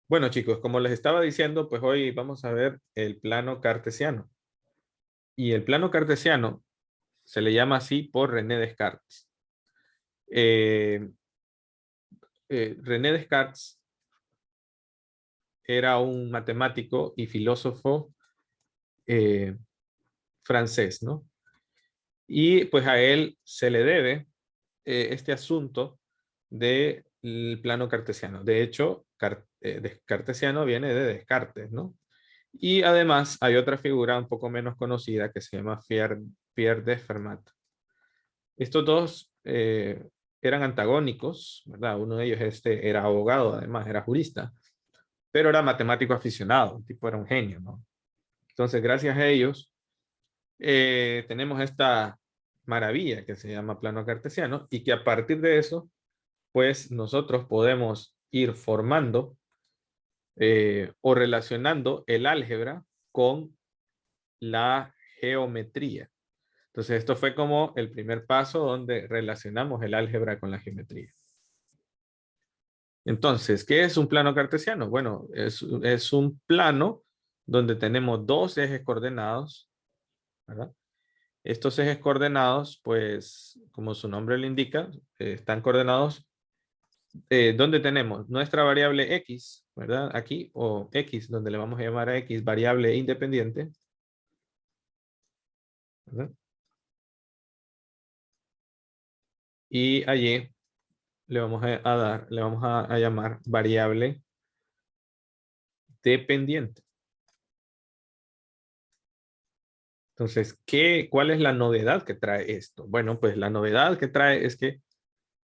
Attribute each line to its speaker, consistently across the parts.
Speaker 1: Bueno, chicos, como les estaba diciendo, pues hoy vamos a ver el plano cartesiano. Y el plano cartesiano se le llama así por René Descartes. Eh, René Descartes era un matemático y filósofo eh, francés, ¿no? Y pues a él se le debe este asunto del plano cartesiano. De hecho, cartesiano viene de Descartes, ¿no? Y además hay otra figura un poco menos conocida que se llama Pierre de Fermat. Estos dos eran antagónicos, ¿verdad? Uno de ellos era abogado, además era jurista, pero era matemático aficionado, el tipo era un genio, ¿no? Entonces, gracias a ellos, tenemos esta maravilla que se llama plano cartesiano y que a partir de eso, pues nosotros podemos ir formando o relacionando el álgebra con la geometría. Entonces, esto fue como el primer paso donde relacionamos el álgebra con la geometría. Entonces, ¿qué es un plano cartesiano? Bueno, es un plano donde tenemos dos ejes coordenados, ¿verdad? Estos ejes coordenados, pues, como su nombre lo indica, están coordenados donde tenemos nuestra variable x, ¿verdad? Aquí, o x, donde le vamos a llamar a x variable independiente, ¿verdad? Y allí le vamos a llamar variable dependiente. Entonces, ¿cuál es la novedad que trae esto? Bueno, pues la novedad que trae es que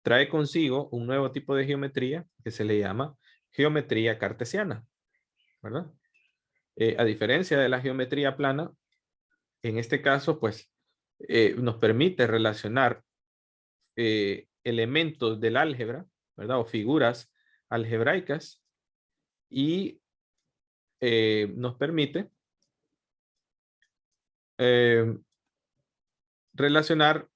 Speaker 1: trae consigo un nuevo tipo de geometría que se le llama geometría cartesiana, ¿verdad? A diferencia de la geometría plana, en este caso, pues, nos permite relacionar elementos del álgebra, ¿verdad? O figuras algebraicas y nos permite eh, relacionar,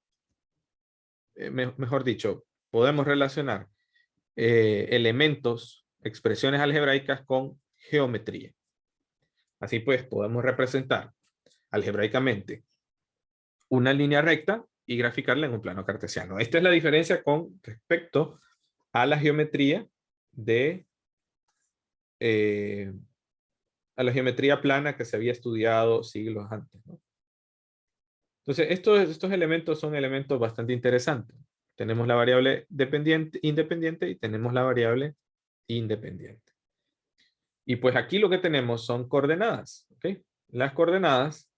Speaker 1: mejor dicho, podemos relacionar elementos, expresiones algebraicas con geometría. Así pues, podemos representar algebraicamente una línea recta y graficarla en un plano cartesiano. Esta es la diferencia con respecto a la geometría de eh, a la geometría plana que se había estudiado siglos antes, ¿no? Entonces, estos elementos son elementos bastante interesantes. Tenemos la variable independiente y tenemos la variable independiente. Y pues aquí lo que tenemos son coordenadas, ¿ok? Las coordenadas,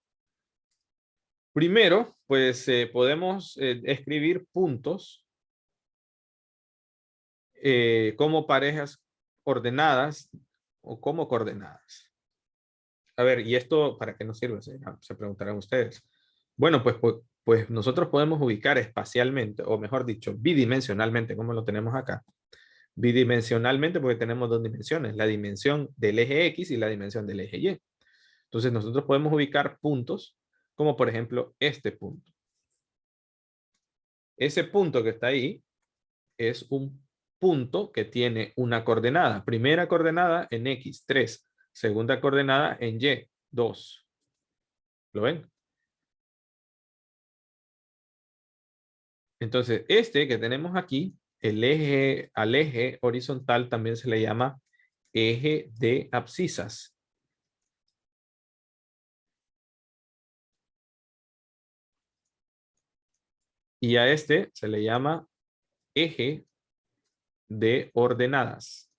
Speaker 1: primero, pues podemos escribir puntos como parejas ordenadas o como coordenadas. A ver, ¿y esto para qué nos sirve? Se preguntarán ustedes. Bueno, pues nosotros podemos ubicar espacialmente, o mejor dicho, bidimensionalmente, como lo tenemos acá. Bidimensionalmente porque tenemos dos dimensiones, la dimensión del eje X y la dimensión del eje Y. Entonces nosotros podemos ubicar puntos como por ejemplo este punto. Ese punto que está ahí es un punto que tiene una coordenada. Primera coordenada en X, 3. Segunda coordenada en Y, 2. ¿Lo ven? Entonces, este que tenemos aquí, al eje horizontal también se le llama eje de abscisas. Y a este se le llama eje de ordenadas.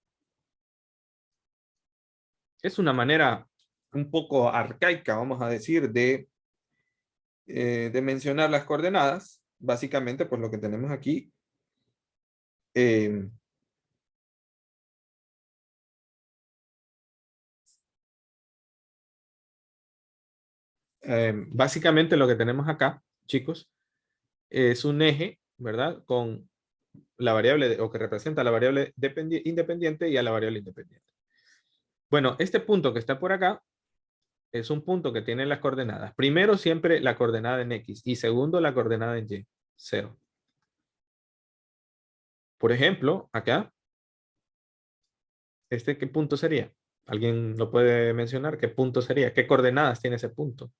Speaker 1: Es una manera un poco arcaica, vamos a decir, de mencionar las coordenadas. Básicamente, por lo que tenemos aquí, eh, básicamente lo que tenemos acá, chicos, es un eje, ¿verdad? Con la variable, o que representa la variable independiente y a la variable independiente. Bueno, este punto que está por acá es un punto que tiene las coordenadas. Primero siempre la coordenada en X y segundo la coordenada en Y, 0. Por ejemplo, acá ¿Este qué punto sería? ¿Alguien lo puede mencionar? ¿Qué punto sería? ¿Qué coordenadas tiene ese punto?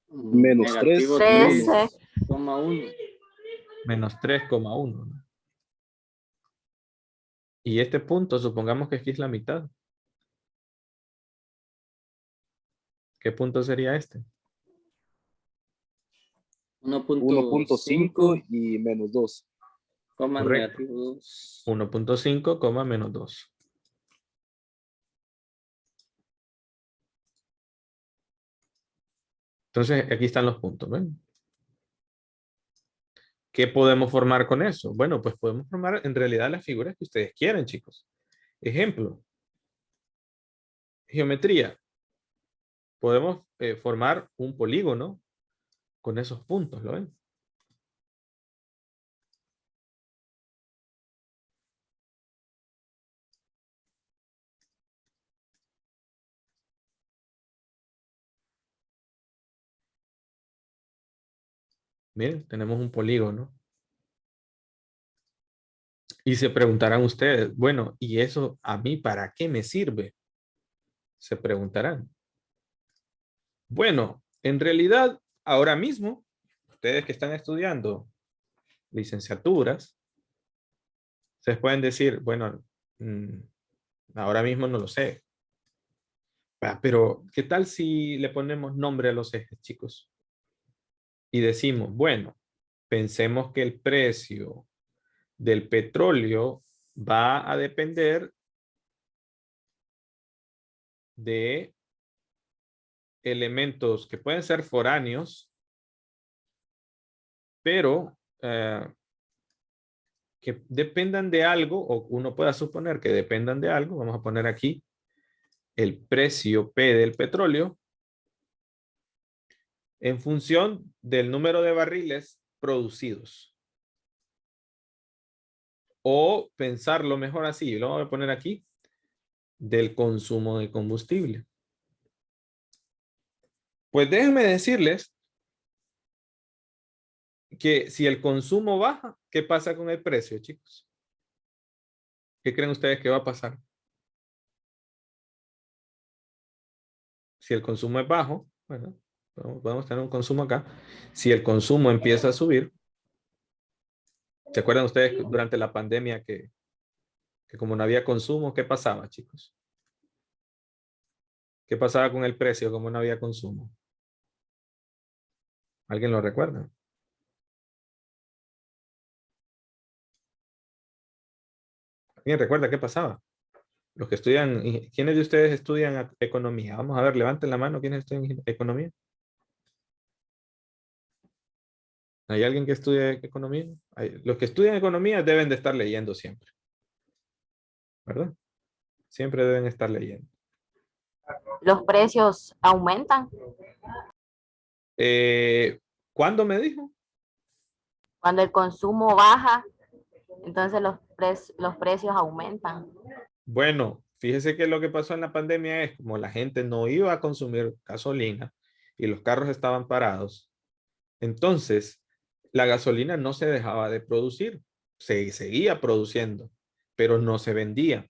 Speaker 2: Menos 3,
Speaker 3: Negativo
Speaker 2: menos
Speaker 3: 3,1.
Speaker 1: Menos 3,1. ¿No? Y este punto, supongamos que aquí es la mitad. ¿Qué punto sería este?
Speaker 2: 1.5 y menos 2.
Speaker 3: Coma
Speaker 1: Correcto.
Speaker 3: negativo 2.
Speaker 1: 1.5, menos 2. Entonces, aquí están los puntos. ¿Ven? ¿Qué podemos formar con eso? Bueno, pues podemos formar en realidad las figuras que ustedes quieran, chicos. Ejemplo. Geometría. Podemos formar un polígono con esos puntos, ¿lo ven? Miren, tenemos un polígono. Y se preguntarán ustedes, bueno, ¿y eso a mí para qué me sirve? Se preguntarán. Bueno, en realidad, ahora mismo, ustedes que están estudiando licenciaturas, ustedes pueden decir, bueno, ahora mismo no lo sé. Pero, ¿qué tal si le ponemos nombre a los ejes, chicos? Y decimos, bueno, pensemos que el precio del petróleo va a depender de elementos que pueden ser foráneos, pero que dependan de algo, o uno pueda suponer que dependan de algo. Vamos a poner aquí el precio P del petróleo en función del número de barriles producidos. O pensarlo mejor así, lo voy a poner aquí, del consumo de combustible. Pues déjenme decirles que si el consumo baja, ¿qué pasa con el precio, chicos? ¿Qué creen ustedes que va a pasar? Si el consumo es bajo, bueno, podemos tener un consumo acá. Si el consumo empieza a subir, ¿se acuerdan ustedes durante la pandemia que como no había consumo, qué pasaba, chicos? ¿Qué pasaba con el precio como no había consumo? ¿Alguien lo recuerda? ¿Alguien recuerda qué pasaba? Los que estudian, ¿quiénes de ustedes estudian economía? Vamos a ver, levanten la mano, ¿quiénes estudian economía? ¿Hay alguien que estudie economía? Los que estudian economía deben de estar leyendo siempre, ¿verdad? Siempre deben estar leyendo.
Speaker 4: Los precios aumentan
Speaker 1: ¿Cuándo me dijo?
Speaker 4: cuando el consumo baja, entonces los precios aumentan.
Speaker 1: Bueno, fíjese que lo que pasó en la pandemia es como la gente no iba a consumir gasolina y los carros estaban parados. Entonces, la gasolina no se dejaba de producir, se seguía produciendo, pero no se vendía.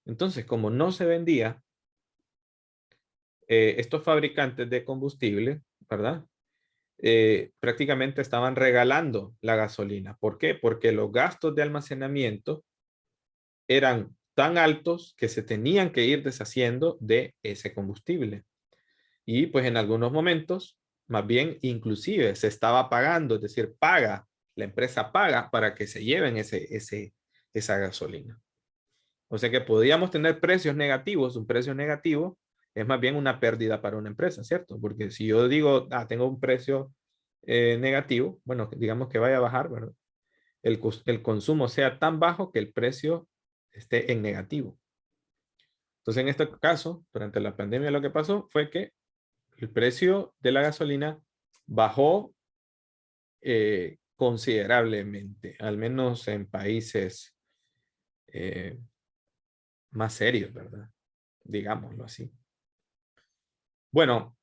Speaker 1: Entonces, como no se vendía, estos fabricantes de combustible, ¿verdad? Prácticamente estaban regalando la gasolina. ¿Por qué? Porque los gastos de almacenamiento eran tan altos que se tenían que ir deshaciendo de ese combustible. Y pues en algunos momentos, más bien inclusive se estaba pagando, es decir, la empresa paga para que se lleven esa gasolina. O sea que podíamos tener precios negativos. Un precio negativo es más bien una pérdida para una empresa, ¿cierto? Porque si yo digo, tengo un precio negativo, bueno, digamos que vaya a bajar, ¿verdad? El consumo sea tan bajo que el precio esté en negativo. Entonces, en este caso, durante la pandemia lo que pasó fue que el precio de la gasolina bajó considerablemente, al menos en países eh, más serios, ¿verdad? Digámoslo así. Bueno,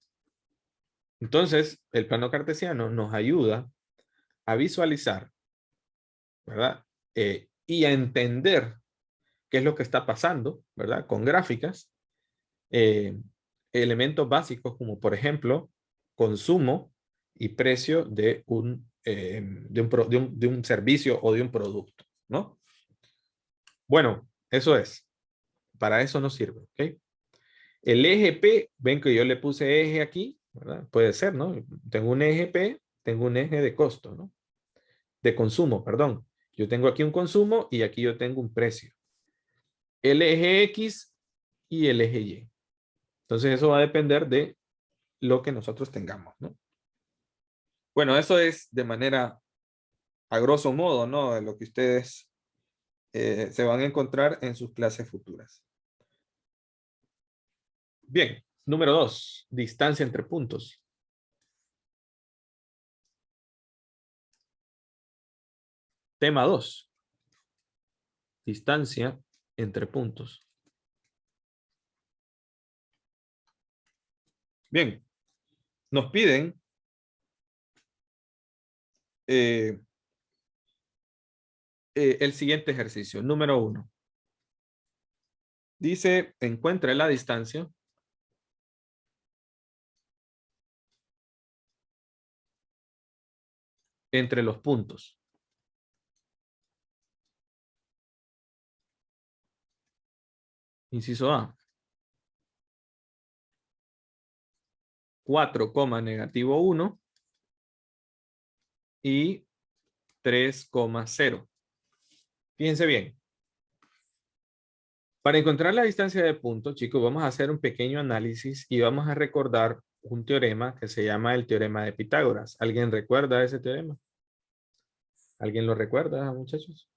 Speaker 1: entonces el plano cartesiano nos ayuda a visualizar ¿verdad? Y a entender qué es lo que está pasando, ¿verdad? Con gráficas, elementos básicos como, por ejemplo, consumo y precio de un servicio o de un producto, ¿no? Bueno, eso es. Para eso nos sirve, ¿ok? El eje P, ven que yo le puse eje aquí, ¿verdad? Puede ser, ¿no? Tengo un eje P, tengo un eje de costo, ¿no? De consumo, perdón. Yo tengo aquí un consumo y aquí yo tengo un precio. El eje X y el eje Y. Entonces eso va a depender de lo que nosotros tengamos, ¿no? Bueno, eso es de manera a grosso modo, ¿no? De lo que ustedes se van a encontrar en sus clases futuras. Bien, número 2, distancia entre puntos. Tema 2, distancia entre puntos. Bien, nos piden el siguiente ejercicio, número 1. Dice, encuentre la distancia entre los puntos. Inciso A. 4, -1 y 3,0. Fíjense bien. Para encontrar la distancia de puntos, chicos, vamos a hacer un pequeño análisis y vamos a recordar un teorema que se llama el teorema de Pitágoras. ¿Alguien recuerda ese teorema? ¿Alguien lo recuerda, muchachos?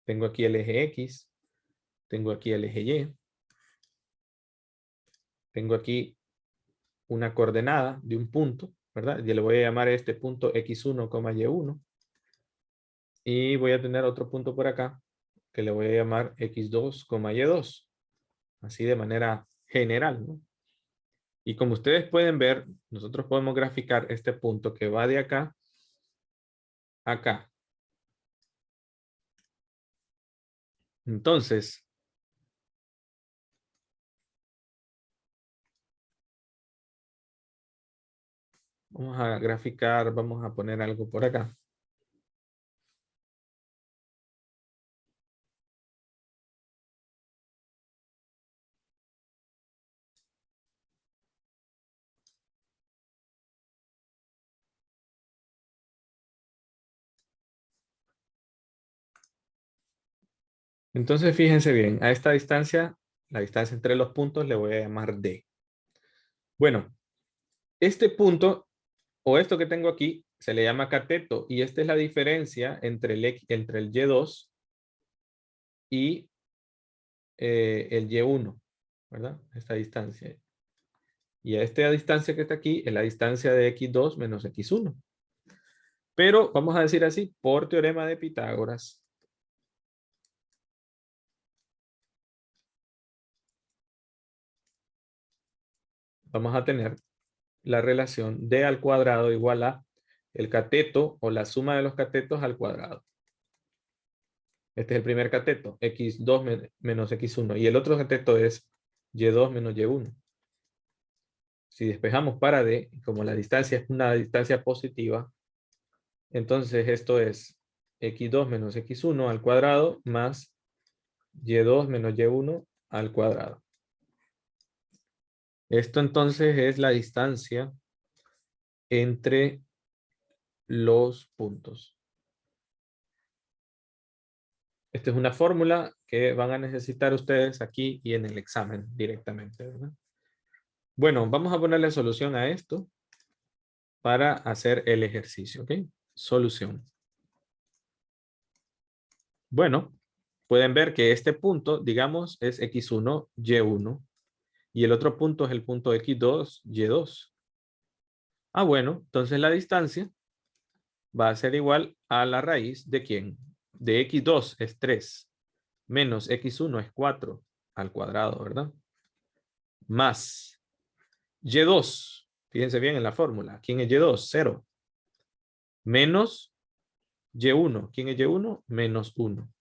Speaker 1: Tengo aquí el eje X, tengo aquí el eje Y, tengo aquí una coordenada de un punto, ¿verdad? Yo le voy a llamar a este punto X1, Y1. Y voy a tener otro punto por acá que le voy a llamar X2, Y2. Así de manera general, ¿no? Y como ustedes pueden ver, nosotros podemos graficar este punto que va de acá a acá. Entonces, vamos a graficar, vamos a poner algo por acá. Entonces, fíjense bien, a esta distancia, la distancia entre los puntos, le voy a llamar D. Bueno, este punto o esto que tengo aquí se le llama cateto y esta es la diferencia entre el Y2 y el Y1, ¿verdad? Esta distancia. Y a esta distancia que está aquí es la distancia de X2 menos X1. Pero vamos a decir así, por teorema de Pitágoras, vamos a tener la relación D al cuadrado igual a el cateto o la suma de los catetos al cuadrado. Este es el primer cateto, X2 menos X1. Y el otro cateto es Y2 menos Y1. Si despejamos para D, como la distancia es una distancia positiva, entonces esto es X2 menos X1 al cuadrado más Y2 menos Y1 al cuadrado. Esto entonces es la distancia entre los puntos. Esta es una fórmula que van a necesitar ustedes aquí y en el examen directamente, ¿verdad? Bueno, vamos a ponerle solución a esto para hacer el ejercicio, ¿ok? Solución. Bueno, pueden ver que este punto, digamos, es X1, Y1. Y el otro punto es el punto X2, Y2. Ah, bueno, entonces la distancia va a ser igual a la raíz de ¿quién? De X2 es 3, menos X1 es 4 al cuadrado, ¿verdad? Más Y2, fíjense bien en la fórmula. ¿Quién es Y2? 0. Menos Y1. ¿Quién es Y1? Menos 1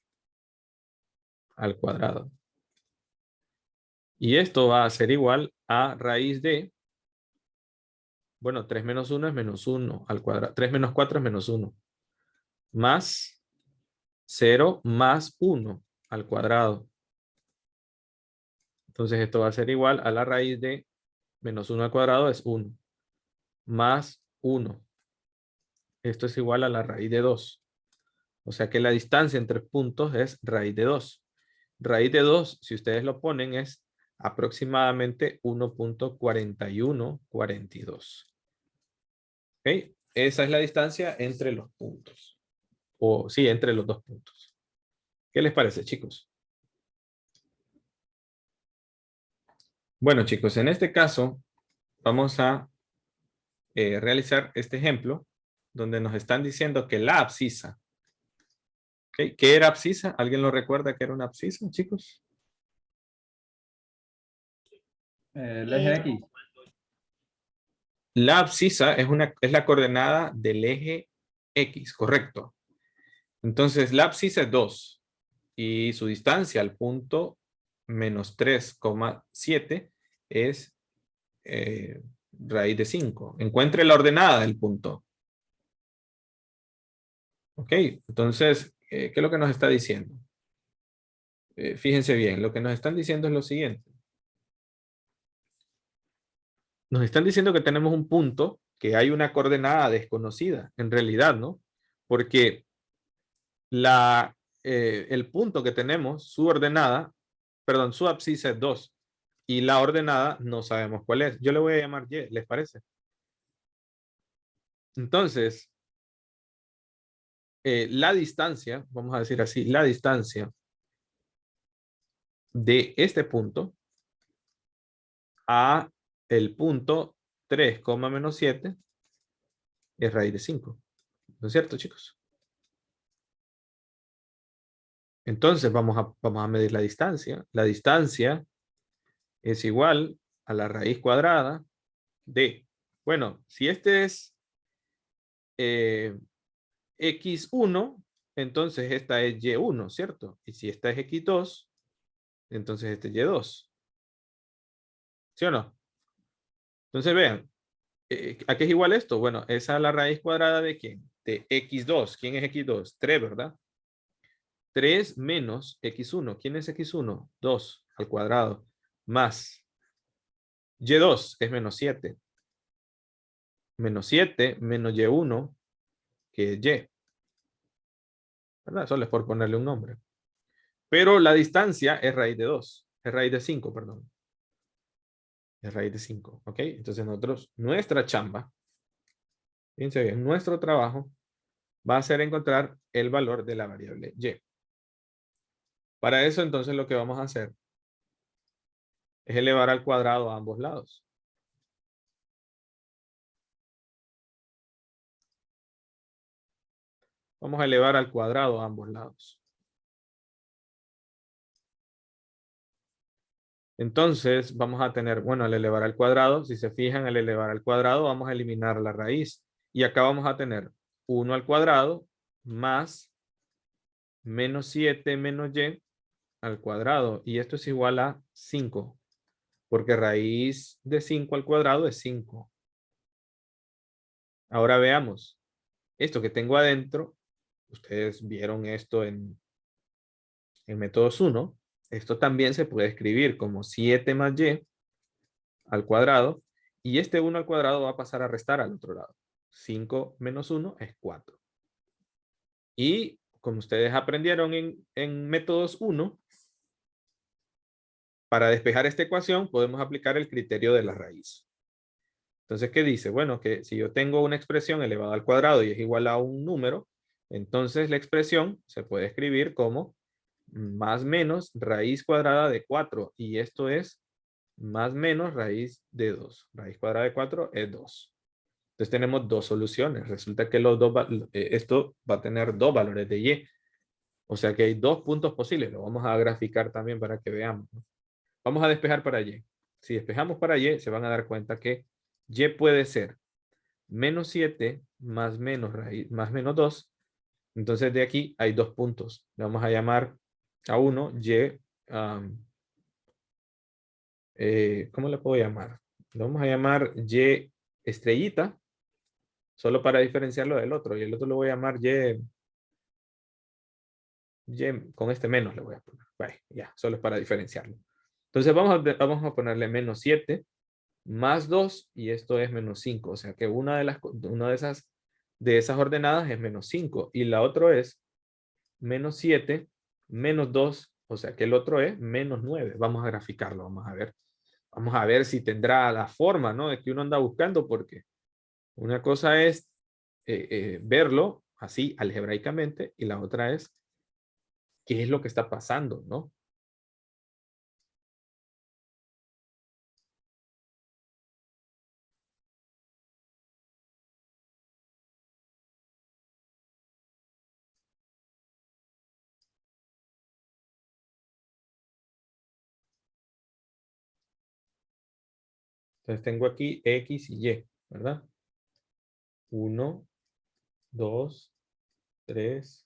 Speaker 1: al cuadrado. Y esto va a ser igual a raíz de, bueno, 3 menos 1 es menos 1 al cuadrado. 3 menos 4 es menos 1. Más 0 más 1 al cuadrado. Entonces esto va a ser igual a la raíz de menos 1 al cuadrado es 1. Más 1. Esto es igual a la raíz de 2. O sea que la distancia entre puntos es raíz de 2. Raíz de 2, si ustedes lo ponen, es aproximadamente 1.4142. ¿Ok? Esa es la distancia entre los puntos. O sí, entre los dos puntos. ¿Qué les parece, chicos? Bueno, chicos, en este caso vamos a realizar este ejemplo donde nos están diciendo que la abscisa. ¿Okay? ¿Qué era abscisa? ¿Alguien lo recuerda que era una abscisa, chicos?
Speaker 2: El eje X.
Speaker 1: La abscisa es la coordenada del eje X, correcto. Entonces, la abscisa es 2 y su distancia al punto menos 3,7 es raíz de 5. Encuentre la ordenada del punto. Ok, entonces, ¿qué es lo que nos está diciendo? Fíjense bien, lo que nos están diciendo es lo siguiente. Nos están diciendo que tenemos un punto, que hay una coordenada desconocida, en realidad, ¿no? Porque el punto que tenemos, su ordenada, perdón, su abscisa es 2 y la ordenada no sabemos cuál es. Yo le voy a llamar Y, ¿les parece? Entonces, la distancia, vamos a decir así, la distancia de este punto a el punto 3, menos 7 es raíz de 5. ¿No es cierto, chicos? Entonces vamos a medir la distancia. La distancia es igual a la raíz cuadrada de, bueno, si este es X1, entonces esta es Y1, ¿cierto? Y si esta es X2, entonces este es Y2. ¿Sí o no? Entonces vean, ¿a qué es igual esto? Bueno, esa es la raíz cuadrada de ¿quién? De X2. ¿Quién es X2? 3, ¿verdad? 3 menos X1. ¿Quién es X1? 2 al cuadrado. Más Y2 es menos 7. Menos 7 menos Y1, que es Y. ¿Verdad? Solo es por ponerle un nombre. Pero la distancia es raíz de 2. Es raíz de 5, perdón. Es raíz de 5. ¿Ok? Entonces nosotros, nuestra chamba, fíjense bien, nuestro trabajo va a ser encontrar el valor de la variable Y. Para eso entonces lo que vamos a hacer es elevar al cuadrado a ambos lados. Vamos a elevar al cuadrado a ambos lados. Entonces vamos a tener, bueno, al elevar al cuadrado, si se fijan, al elevar al cuadrado vamos a eliminar la raíz. Y acá vamos a tener 1 al cuadrado más menos 7 menos Y al cuadrado. Y esto es igual a 5. Porque raíz de 5 al cuadrado es 5. Ahora veamos. Esto que tengo adentro, ustedes vieron esto en métodos 1. Esto también se puede escribir como 7 más Y al cuadrado. Y este 1 al cuadrado va a pasar a restar al otro lado. 5 menos 1 es 4. Y como ustedes aprendieron en métodos 1, para despejar esta ecuación podemos aplicar el criterio de la raíz. Entonces, ¿qué dice? Bueno, que si yo tengo una expresión elevada al cuadrado y es igual a un número, entonces la expresión se puede escribir como más menos raíz cuadrada de 4. Y esto es más menos raíz de 2. Raíz cuadrada de 4 es 2. Entonces tenemos dos soluciones. Resulta que esto va a tener dos valores de Y. O sea que hay dos puntos posibles. Lo vamos a graficar también para que veamos, ¿no? Vamos a despejar para Y. Si despejamos para y, se van a dar cuenta que y puede ser menos 7 más menos raíz, más menos 2. Entonces de aquí hay 2 puntos. Le vamos a llamar a uno y, ¿cómo le puedo llamar? Le vamos a llamar y estrellita, solo para diferenciarlo del otro. Y el otro lo voy a llamar y con este menos le voy a poner. Vale, ya, solo es para diferenciarlo. Entonces vamos a ponerle menos 7 más 2 y esto es menos 5. O sea que una de esas ordenadas es menos 5 y la otra es menos 7 menos 2. O sea que el otro es menos 9. Vamos a graficarlo, vamos a ver. Vamos a ver si tendrá la forma, ¿no? De que uno anda buscando, porque una cosa es verlo así algebraicamente y la otra es qué es lo que está pasando, ¿no? Entonces tengo aquí X y Y, ¿verdad? 1, 2, 3.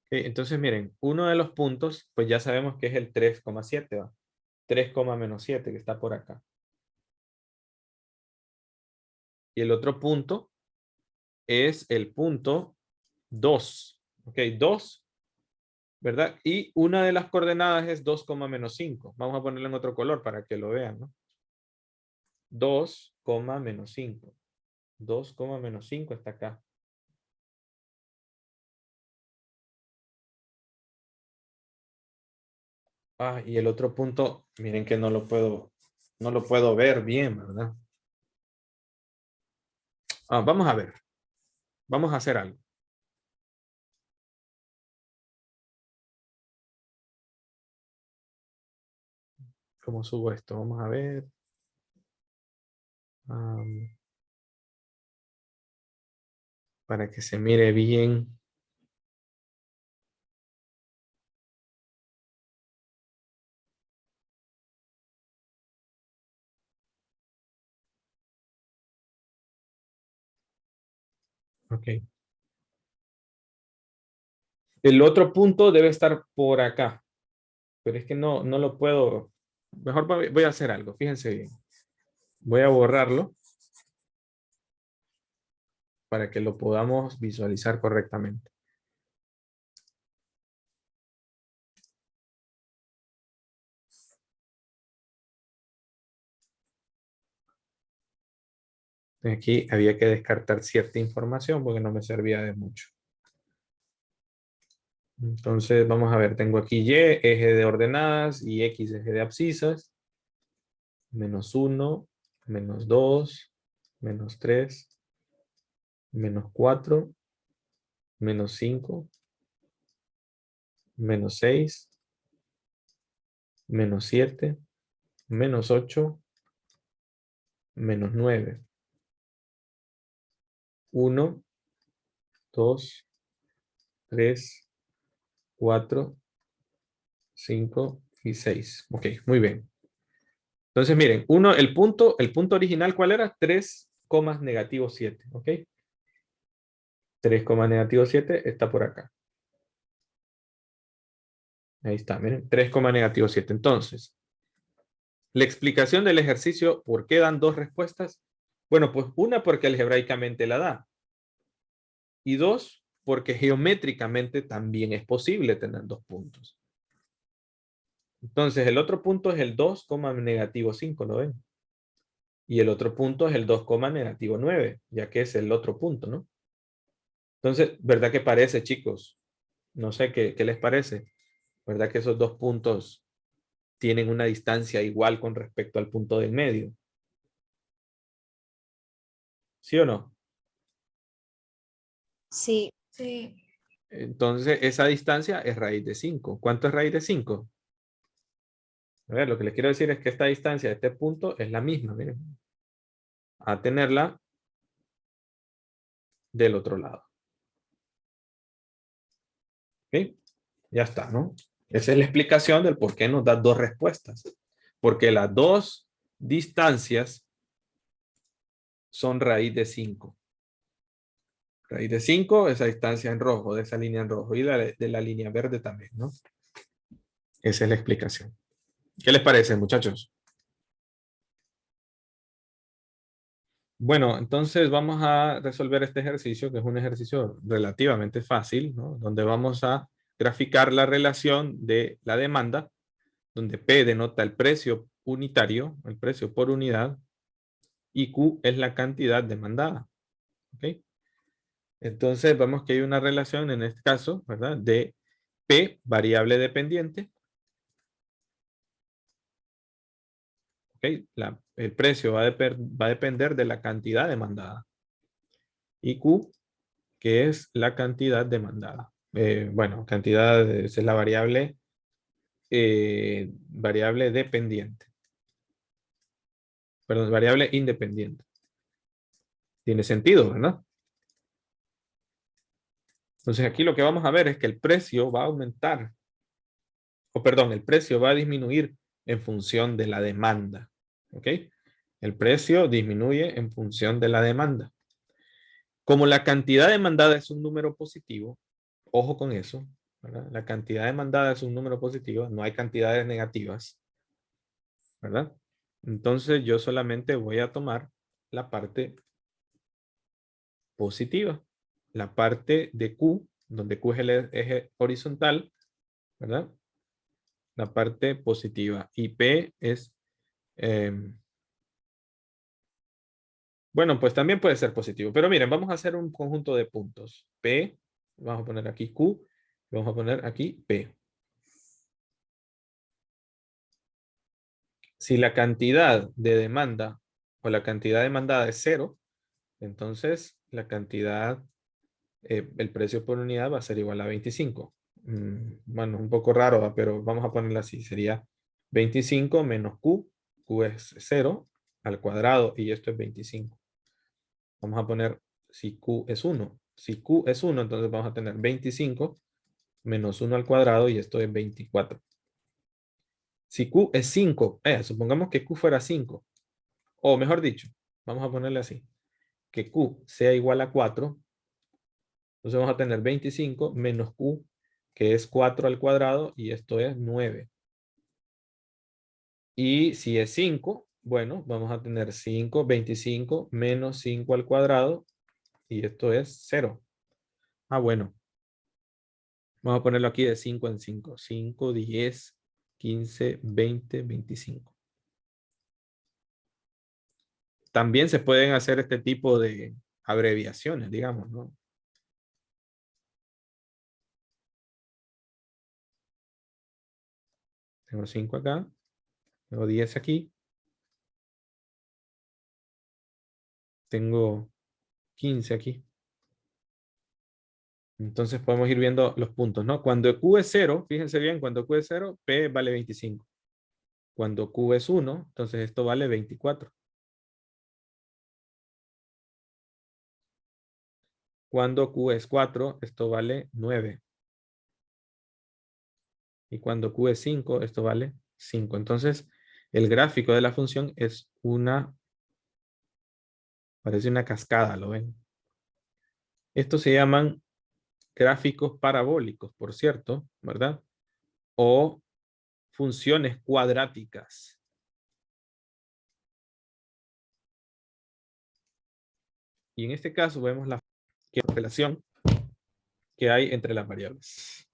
Speaker 1: Entonces miren, uno de los puntos, pues ya sabemos que es el 3,7, ¿va? 3, menos 7 que está por acá. Y el otro punto es el punto 2. Ok, 2, ¿verdad? Y una de las coordenadas es 2, menos 5. Vamos a ponerlo en otro color para que lo vean, ¿no? 2, menos 5. 2, menos 5 está acá. Ah, y el otro punto, miren que no lo puedo ver bien, ¿verdad? Ah, vamos a ver. Vamos a hacer algo. ¿Cómo subo esto? Vamos a ver. Para que se mire bien. Ok. El otro punto debe estar por acá. Pero es que no lo puedo. Mejor voy a hacer algo. Fíjense bien. Voy a borrarlo para que lo podamos visualizar correctamente. Aquí había que descartar cierta información porque no me servía de mucho. Entonces vamos a ver. Tengo aquí Y, eje de ordenadas, y X, eje de abscisas. Menos 1, menos 2, menos 3, menos 4, menos 5, menos 6, menos 7, menos 8, menos 9. 1, 2, 3, 4, 5 y 6. Ok, muy bien. Entonces miren, el punto original, ¿cuál era? 3, negativo 7. Ok. 3, negativo 7 está por acá. Ahí está, miren, 3, negativo 7. Entonces, la explicación del ejercicio, ¿por qué dan dos respuestas? Bueno, pues una porque algebraicamente la da. Y dos, porque geométricamente también es posible tener dos puntos. Entonces, el otro punto es el 2, negativo 5, ¿lo ven? Y el otro punto es el 2, negativo 9, ya que es el otro punto, ¿no? Entonces, ¿verdad que parece, chicos? No sé qué les parece. ¿verdad? Que esos dos puntos tienen una distancia igual con respecto al punto del medio. ¿Sí o no?
Speaker 5: Sí.
Speaker 6: Sí.
Speaker 1: Entonces, esa distancia es raíz de 5. ¿Cuánto es raíz de 5? A ver, lo que les quiero decir es que esta distancia de este punto es la misma, miren. A tenerla del otro lado. ¿Ok? Ya está, ¿no? Esa es la explicación del por qué nos da dos respuestas. Porque las dos distancias son raíz de 5. Raíz de 5, esa distancia en rojo, de esa línea en rojo, y de la línea verde también, ¿no? Esa es la explicación. ¿Qué les parece, muchachos? Bueno, entonces vamos a resolver este ejercicio, que es un ejercicio relativamente fácil, ¿no? Donde vamos a graficar la relación de la demanda, donde P denota el precio unitario, el precio por unidad, y Q es la cantidad demandada. ¿Ok? Entonces vemos que hay una relación en este caso, ¿verdad? De P, variable dependiente. ¿Ok? El precio va a depender de la cantidad demandada. Y Q, que es la cantidad demandada. Bueno, cantidad es la variable, variable dependiente. Perdón, variable independiente. Tiene sentido, ¿verdad? Entonces aquí lo que vamos a ver es que el precio va a aumentar, o perdón, el precio va a disminuir en función de la demanda. ¿Ok? El precio disminuye en función de la demanda. Como la cantidad demandada es un número positivo, ojo con eso, ¿verdad? La cantidad demandada es un número positivo, no hay cantidades negativas, ¿verdad? Entonces yo solamente voy a tomar la parte positiva, la parte de Q, donde Q es el eje horizontal, ¿verdad? La parte positiva. Y P es, bueno, pues también puede ser positivo. Pero miren, vamos a hacer un conjunto de puntos. P, vamos a poner aquí Q, vamos a poner aquí P. Si la cantidad de demanda o la cantidad demandada es 0, entonces la cantidad, el precio por unidad va a ser igual a 25. Bueno, un poco raro, ¿va? Pero vamos a ponerlo así. Sería 25 menos Q. Q es 0 al cuadrado y esto es 25. Vamos a poner si Q es 1. Si Q es 1, entonces vamos a tener 25 menos 1 al cuadrado y esto es 24. Si Q es 5, supongamos que Q fuera 5. O mejor dicho, vamos a ponerle así. Que Q sea igual a 4. Entonces vamos a tener 25 menos Q, que es 4 al cuadrado, y esto es 9. Y si es 5, bueno, vamos a tener 5, 25 menos 5 al cuadrado, y esto es 0. Ah, bueno. Vamos a ponerlo aquí de 5 en 5. 5, 10, 15, 20, 25. También se pueden hacer este tipo de abreviaciones, digamos, ¿no? Tengo 5 acá. Tengo 10 aquí. Tengo 15 aquí. Entonces podemos ir viendo los puntos, ¿no? Cuando Q es 0, fíjense bien, cuando Q es 0, P vale 25. Cuando Q es 1, entonces esto vale 24. Cuando Q es 4, esto vale 9. Y cuando Q es 5, esto vale 5. Entonces, el gráfico de la función es parece una cascada, ¿lo ven? Estos se llaman gráficos parabólicos, por cierto, ¿verdad? O funciones cuadráticas. Y en este caso vemos la relación que hay entre las variables.